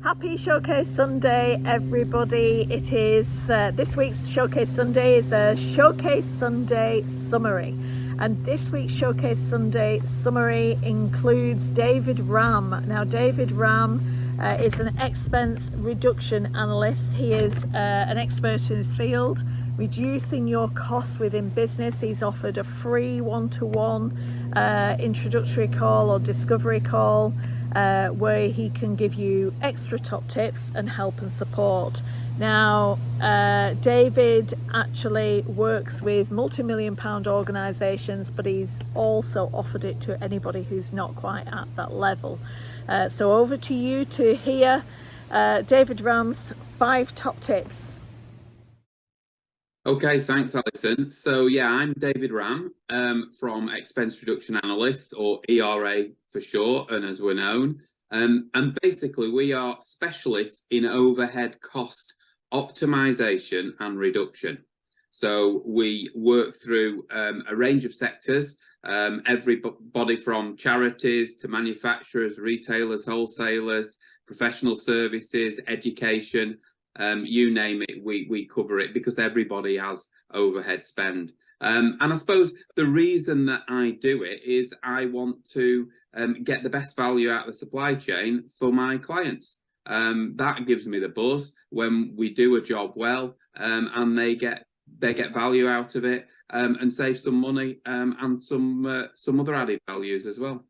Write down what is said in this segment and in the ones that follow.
Happy Showcase Sunday, everybody. It is this week's Showcase Sunday is a Showcase Sunday summary. And this week's Showcase Sunday summary includes David Ramm. Now, David Ramm is an expense reduction analyst. He is an expert in his field, reducing your costs within business. He's offered a free one-to-one introductory call or discovery call where he can give you extra top tips and help and support. Now, David actually works with multi-million pound organisations, but he's also offered it to anybody who's not quite at that level. So over to you to hear David Ramm's 5 top tips. Okay, thanks, Alison. So yeah, I'm David Ramm from Expense Reduction Analysts, or ERA for short, and as we're known. And basically, we are specialists in overhead cost optimization and reduction. So we work through a range of sectors, everybody from charities to manufacturers, retailers, wholesalers, professional services, education. You name it, we cover it, because everybody has overhead spend. And I suppose the reason that I do it is I want to get the best value out of the supply chain for my clients. That gives me the buzz when we do a job well, and they get value out of it, and save some money, and some other added values as well.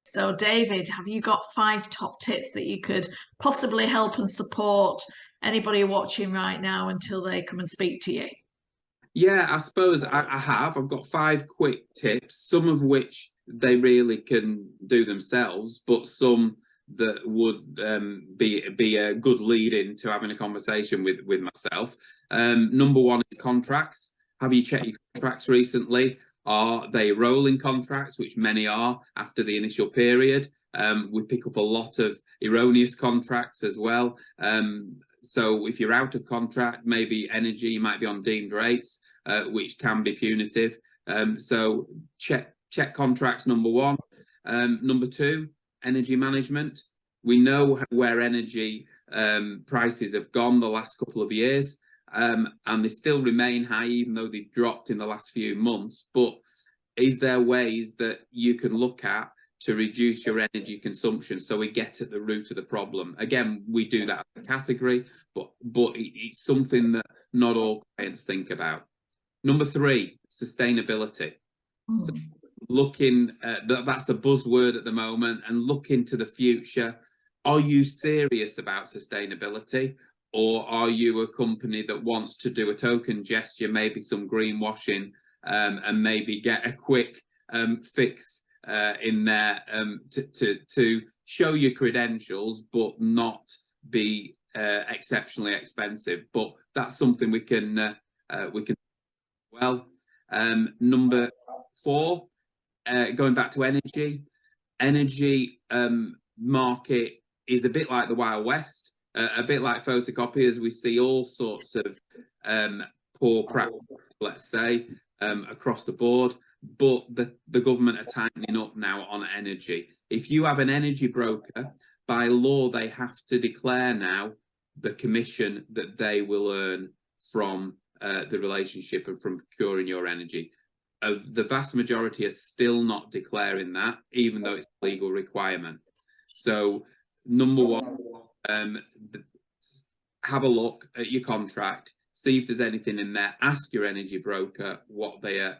So David, have you got 5 top tips that you could possibly help and support anybody watching right now until they come and speak to you? Yeah, I suppose I have. I've got 5 quick tips, some of which they really can do themselves, but some that would be a good lead into having a conversation with myself. Number 1 is contracts. Have you checked your contracts recently? Are they rolling contracts, which many are after the initial period? We pick up a lot of erroneous contracts as well. So if you're out of contract, maybe energy might be on deemed rates, which can be punitive. So check contracts, number 1. Number 2, energy management. We know where energy prices have gone the last couple of years, and they still remain high, even though they've dropped in the last few months. But is there ways that you can look at to reduce your energy consumption, so we get at the root of the problem? Again, we do that as a category, but it's something that not all clients think about. Number 3, sustainability. So looking that's a buzzword at the moment, and looking to the future. Are you serious about sustainability, or are you a company that wants to do a token gesture, maybe some greenwashing, and maybe get a quick fix in there to show your credentials, but not be exceptionally expensive? But that's something we can well. Number 4, going back to energy market is a bit like the Wild West, a bit like photocopiers. We see all sorts of poor practice, let's say, across the board. But the government are tightening up now on energy. If you have an energy broker, by law, they have to declare now the commission that they will earn from the relationship and from procuring your energy. The vast majority are still not declaring that, even though it's a legal requirement. So number 1, have a look at your contract. See if there's anything in there. Ask your energy broker what they are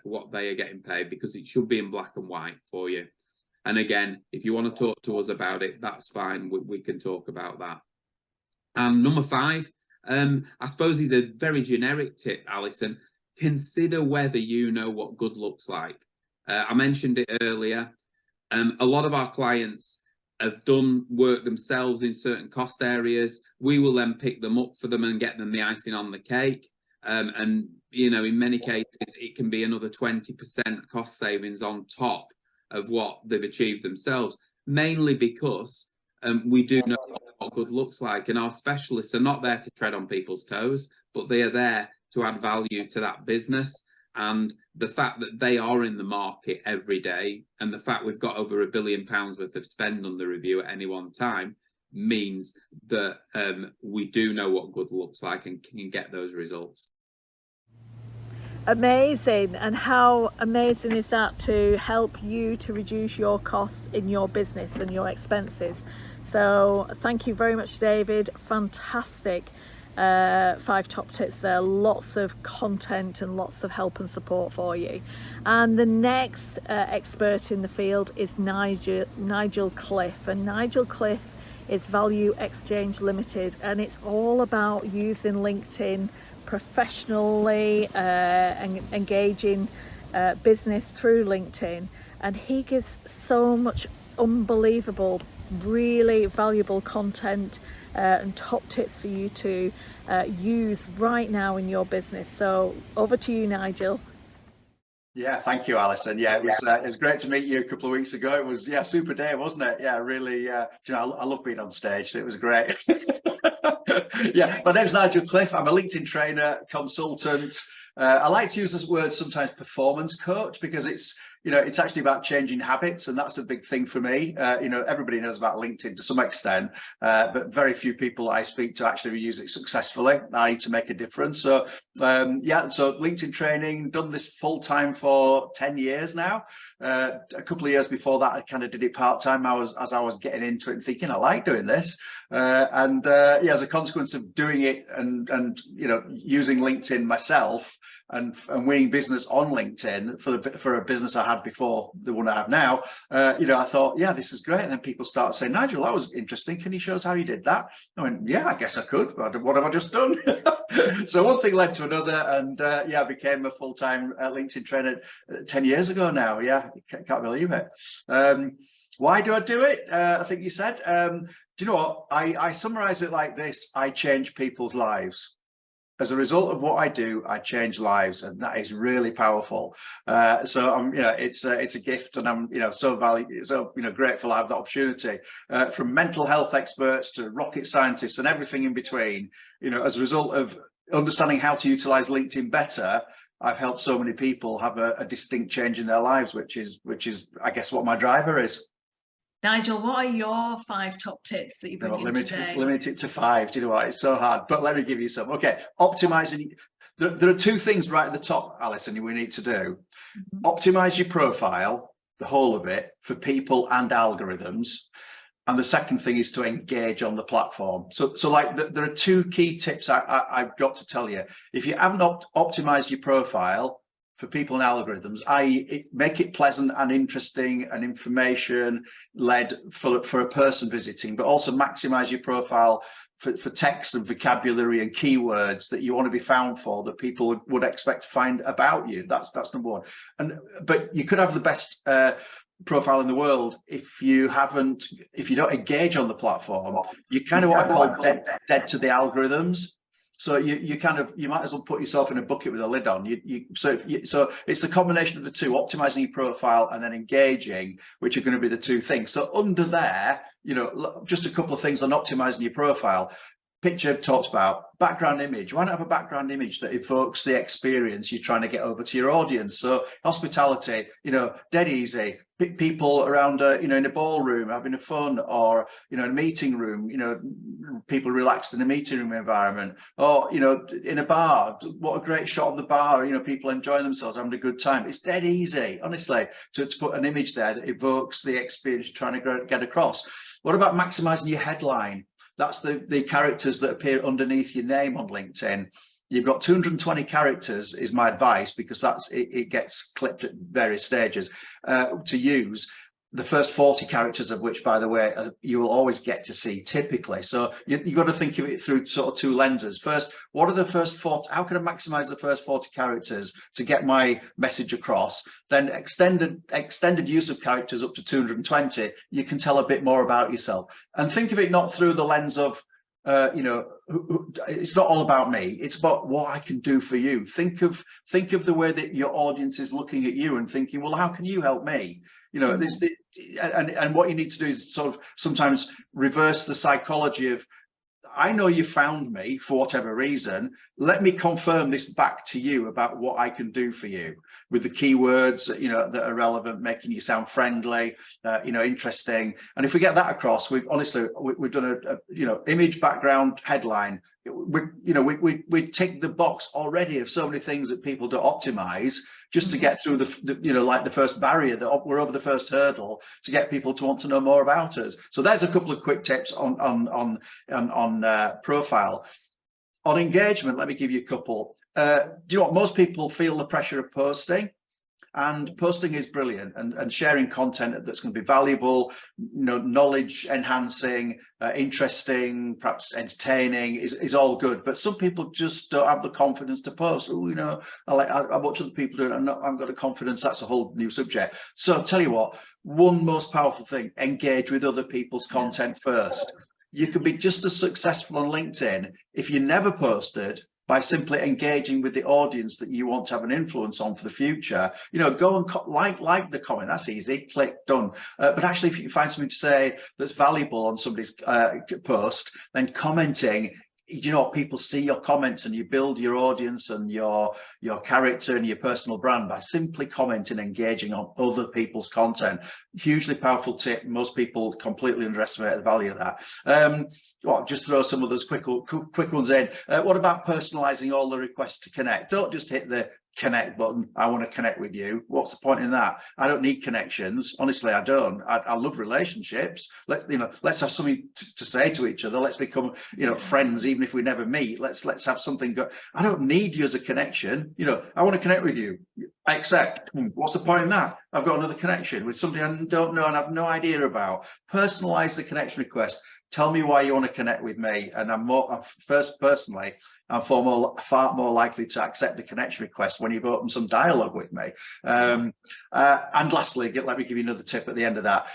getting paid, because it should be in black and white for you. And again, if you want to talk to us about it, that's fine. We can talk about that. And number 5, I suppose is a very generic tip, Alison. Consider whether you know what good looks like. I mentioned it earlier. A lot of our clients have done work themselves in certain cost areas. We will then pick them up for them and get them the icing on the cake. And, you know, in many cases, it can be another 20% cost savings on top of what they've achieved themselves, mainly because we do know what good looks like. And our specialists are not there to tread on people's toes, but they are there to add value to that business. And the fact that they are in the market every day, and the fact we've got over £1 billion worth of spend under review at any one time, means that we do know what good looks like and can get those results. Amazing. And how amazing is that to help you to reduce your costs in your business and your expenses? So thank you very much, David. Fantastic 5 top tips there. Lots of content and lots of help and support for you. And the next expert in the field is Nigel Cliffe. And Nigel Cliffe is Value Exchange Limited, and it's all about using LinkedIn professionally and engaging business through LinkedIn. And he gives so much unbelievable, really valuable content and top tips for you to use right now in your business. So over to you, Nigel. Yeah, thank you, Alison. Yeah, it was great to meet you a couple of weeks ago. It was super day, wasn't it? Yeah, really. You know, I love being on stage. So it was great. Yeah, my name's Nigel Cliffe. I'm a LinkedIn trainer, consultant. I like to use this word sometimes, performance coach, because it's actually about changing habits, and that's a big thing for me. Everybody knows about LinkedIn to some extent, but very few people I speak to actually use it successfully. I need to make a difference. So so LinkedIn training, done this full time for 10 years now. A couple of years before that, I kind of did it part time. As I was getting into it and thinking I like doing this, as a consequence of doing it and using LinkedIn myself and winning business on LinkedIn for a business I had before the one I have now, I thought, yeah, this is great. And then people start saying, Nigel, that was interesting. Can you show us how you did that? I went, yeah, I guess I could. What have I just done? So one thing led to another, and I became a full-time LinkedIn trainer 10 years ago now. Yeah, can't believe it. Why do I do it? I think you said. Do you know what? I summarize it like this: I change people's lives. As a result of what I do, I change lives, and that is really powerful. So I'm, it's a gift, and I'm, so grateful I have the opportunity. From mental health experts to rocket scientists and everything in between. As a result of understanding how to utilize LinkedIn better, I've helped so many people have a distinct change in their lives, which is, I guess, what my driver is. Nigel, what are your 5 top tips that you bring in today? Limit it to 5. Do you know what? It's so hard, but let me give you some. Okay, optimizing. There are 2 things right at the top, Alison, we need to do. Optimize your profile, the whole of it, for people and algorithms. And the second thing is to engage on the platform. So there are 2 key tips I've got to tell you. If you haven't optimized your profile for people and algorithms, i.e. make it pleasant and interesting and information led for a person visiting, but also maximize your profile for text and vocabulary and keywords that you want to be found for, that people would expect to find about you. That's number 1. But you could have the best profile in the world if you don't engage on the platform. You kind of what I call dead to the algorithms. So you might as well put yourself in a bucket with a lid on. So it's the combination of the 2, optimizing your profile and then engaging, which are going to be the 2 things. So under there, just a couple of things on optimizing your profile. Picture talks about background image. Why not have a background image that evokes the experience you're trying to get over to your audience? So hospitality, dead easy. People around, in a ballroom having a fun, or in a meeting room, people relaxed in a meeting room environment, or in a bar. What a great shot of the bar. People enjoying themselves, having a good time. It's dead easy, honestly, to put an image there that evokes the experience you're trying to get across. What about maximizing your headline? That's the characters that appear underneath your name on LinkedIn. You've got 220 characters is my advice, because it gets clipped at various stages to use. The first 40 characters of which, by the way, you will always get to see typically. So you've got to think of it through sort of 2 lenses. First, what are the first 40? How can I maximize the first 40 characters to get my message across? Then extended use of characters up to 220. You can tell a bit more about yourself, and think of it not through the lens of it's not all about me. It's about what I can do for you. Think of the way that your audience is looking at you and thinking, well, how can you help me? And what you need to do is sort of sometimes reverse the psychology of, I know you found me for whatever reason. Let me confirm this back to you about what I can do for you. with the keywords, you know, that are relevant, making you sound friendly, you know, interesting. And if we get that across, we've done a you know, image, background, headline. We tick the box already of so many things that people do optimize just to get through the you know, like the first barrier, that we're over the first hurdle to get people to want to know more about us. So there's a couple of quick tips on profile. On engagement, let me give you a couple. Do you know what? Most people feel the pressure of posting. And posting is brilliant, and sharing content that's going to be valuable, you know, knowledge enhancing, interesting, perhaps entertaining is all good. But some people just don't have the confidence to post. Oh, you know, I watch other people do it. I've got the confidence. That's a whole new subject. So I'll tell you what, one most powerful thing: engage with other people's content first. You could be just as successful on LinkedIn if you never posted, by simply engaging with the audience that you want to have an influence on for the future. You know, go and like the comment. That's easy. Click, done. But actually, if you find something to say that's valuable on somebody's post, then commenting. You know, people see your comments, and you build your audience and your character and your personal brand by simply commenting, engaging on other people's content. Hugely powerful tip. Most people completely underestimate the value of that. Well, just throw some of those quick ones in. What about personalizing all the requests to connect? Don't just hit the connect button. I want to connect with you. What's the point in that? I don't need connections. Honestly, I don't. I love relationships. Let's have something to say to each other. Let's become, you know, friends, even if we never meet. Let's have something go. I don't need you as a connection. You know, I want to connect with you. I accept. What's the point in that? I've got another connection with somebody I don't know and have no idea about. Personalize the connection request. Tell me why you want to connect with me, and I'm far more likely to accept the connection request when you've opened some dialogue with me. And lastly, let me give you another tip at the end of that.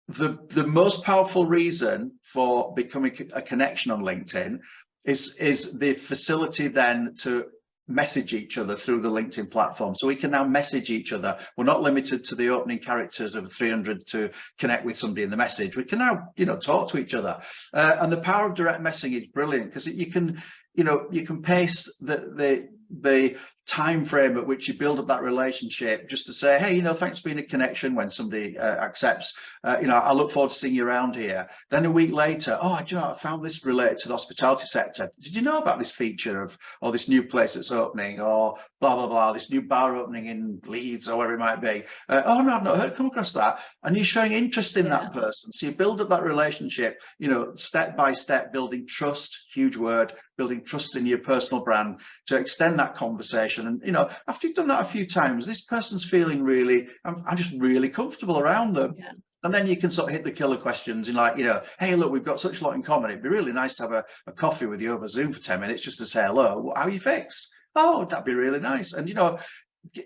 The most powerful reason for becoming a connection on LinkedIn is the facility then to message each other through the LinkedIn platform. So we can now message each other. We're not limited to the opening characters of 300 to connect with somebody in the message. We can now, you know, talk to each other. And the power of direct messaging is brilliant, because you can pace the time frame at which you build up that relationship, just to say, hey, you know, thanks for being a connection. When somebody accepts, you know, I look forward to seeing you around here. Then a week later, oh, do you know, I found this related to the hospitality sector. Did you know about this feature of, or this new place that's opening, or blah blah blah, this new bar opening in Leeds or wherever it might be? Oh no, I've not come across that. And you're showing interest in that person, so you build up that relationship, you know, step by step, building trust. Huge word. Building trust in your personal brand to extend that conversation. And, you know, after you've done that a few times, this person's feeling really, I'm just really comfortable around them. Yeah. And then you can sort of hit the killer questions and, like, you know, hey, look, we've got such a lot in common. It'd be really nice to have a coffee with you over Zoom for 10 minutes just to say hello. How are you fixed? Oh, that'd be really nice. And, you know,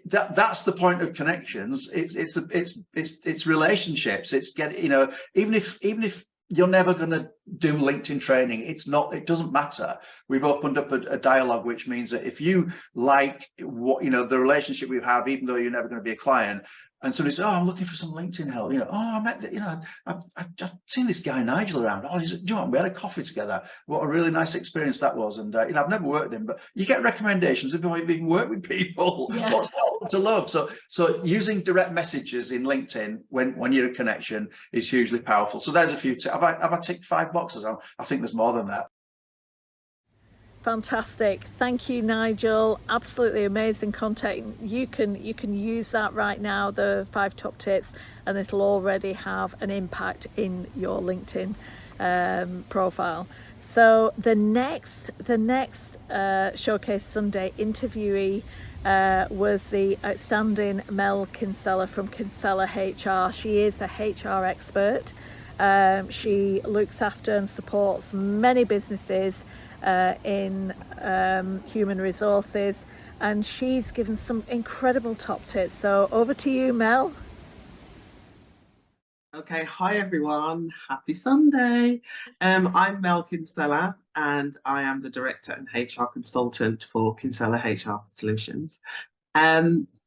that's the point of connections. It's relationships. It's you know, even if you're never going to do LinkedIn training, it doesn't matter. We've opened up a dialogue, which means that if you like what, you know, the relationship we have, even though you're never going to be a client, and somebody says, oh, I'm looking for some LinkedIn help, you know, oh, I met, you know, I've seen this guy Nigel around. Oh, do you know what? We had a coffee together. What a really nice experience that was. And you know, I've never worked with him, but you get recommendations if you've even worked with people. Yeah. What's not to love? So using direct messages in LinkedIn when you're a connection is hugely powerful. So there's a few. Have I ticked 5 boxes? I think there's more than that. Fantastic. Thank you, Nigel. Absolutely amazing content. You can use that right now, the 5 top tips, and it'll already have an impact in your LinkedIn profile. So the next Showcase Sunday interviewee was the outstanding Mel Kinsella from Kinsella HR. She is a HR expert. She looks after and supports many businesses in human resources, and she's given some incredible top tips. So over to you, Mel. Okay, hi everyone, happy Sunday. I'm Mel Kinsella, and I am the Director and HR Consultant for Kinsella HR Solutions.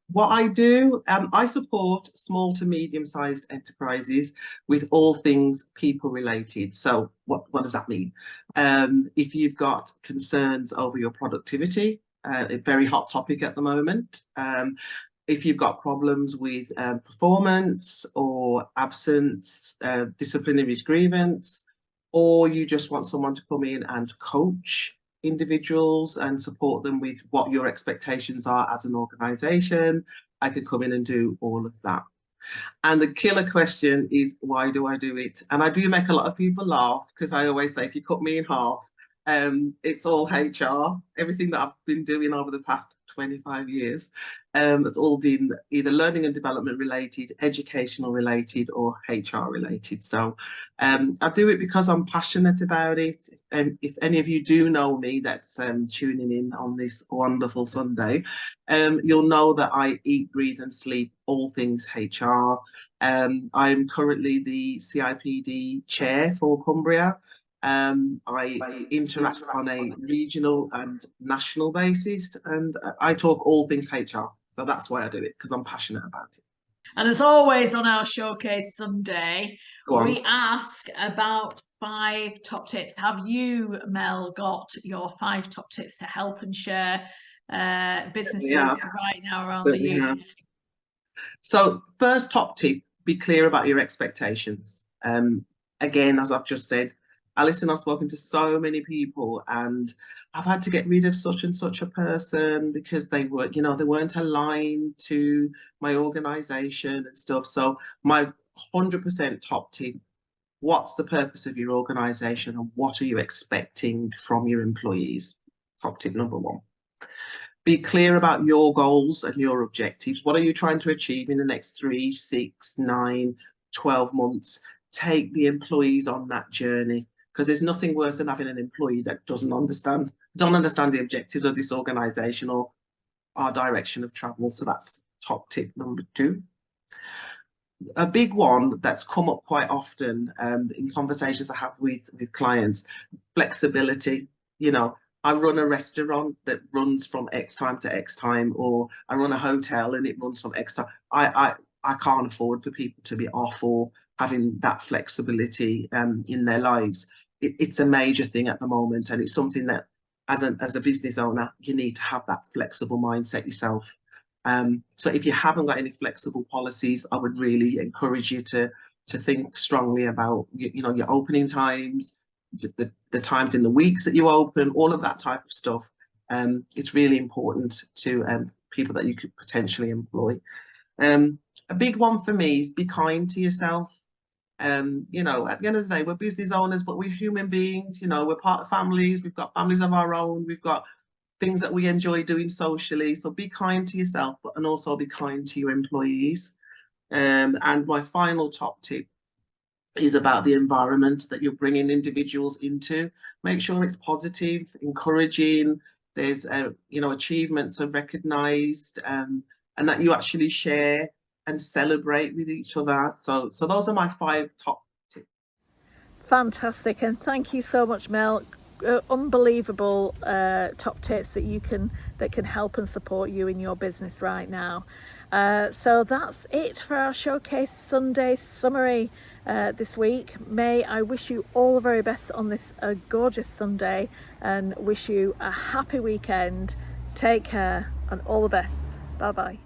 What I do, I support small to medium-sized enterprises with all things people related. So what does that mean? If you've got concerns over your productivity, a very hot topic at the moment, if you've got problems with performance or absence, disciplinary grievance, or you just want someone to come in and coach individuals and support them with what your expectations are as an organization, I can come in and do all of that. And the killer question is, why do I do it? And I do make a lot of people laugh, because I always say, if you cut me in half, it's all HR. Everything that I've been doing over the past 25 years, it's all been either learning and development related, educational related, or HR related. So I do it because I'm passionate about it. And if any of you do know me that's tuning in on this wonderful Sunday, you'll know that I eat, breathe and sleep all things HR. I'm currently the CIPD chair for Cumbria. I interact on a regional and national basis, and I talk all things HR. So that's why I do it, because I'm passionate about it. And as always on our Showcase Sunday, we ask about 5 top tips. Have you, Mel, got your 5 top tips to help and share businesses right now around the UK? So first top tip, be clear about your expectations. Again, as I've just said, Alison, I've spoken to so many people and I've had to get rid of such and such a person because they were, they weren't aligned to my organization and stuff. So my 100% top tip, what's the purpose of your organization and what are you expecting from your employees? Top tip number 1. Be clear about your goals and your objectives. What are you trying to achieve in the next 3, 6, 9, 12 months? Take the employees on that journey, because there's nothing worse than having an employee that don't understand the objectives of this organization or our direction of travel. So that's top tip number 2. A big one that's come up quite often in conversations I have with clients, flexibility. I run a restaurant that runs from X time to X time, or I run a hotel and it runs from X time. I can't afford for people to be off or having that flexibility in their lives. It's a major thing at the moment, and it's something that as a business owner, you need to have that flexible mindset yourself. So if you haven't got any flexible policies, I would really encourage you to think strongly about your opening times, the times in the weeks that you open, all of that type of stuff. It's really important to people that you could potentially employ. A big one for me is be kind to yourself. At the end of the day, we're business owners, but we're human beings. We're part of families. We've got families of our own. We've got things that we enjoy doing socially. So be kind to yourself, and also be kind to your employees. And my final top tip is about the environment that you're bringing individuals into. Make sure it's positive, encouraging. There's achievements are recognised, and that you actually share and celebrate with each other. So those are my 5 top tips. Fantastic, and thank you so much, Mel. Unbelievable top tips that can help and support you in your business right now. So that's it for our Showcase Sunday summary this week. May I wish you all the very best on this gorgeous Sunday, and wish you a happy weekend. Take care and all the best. Bye bye.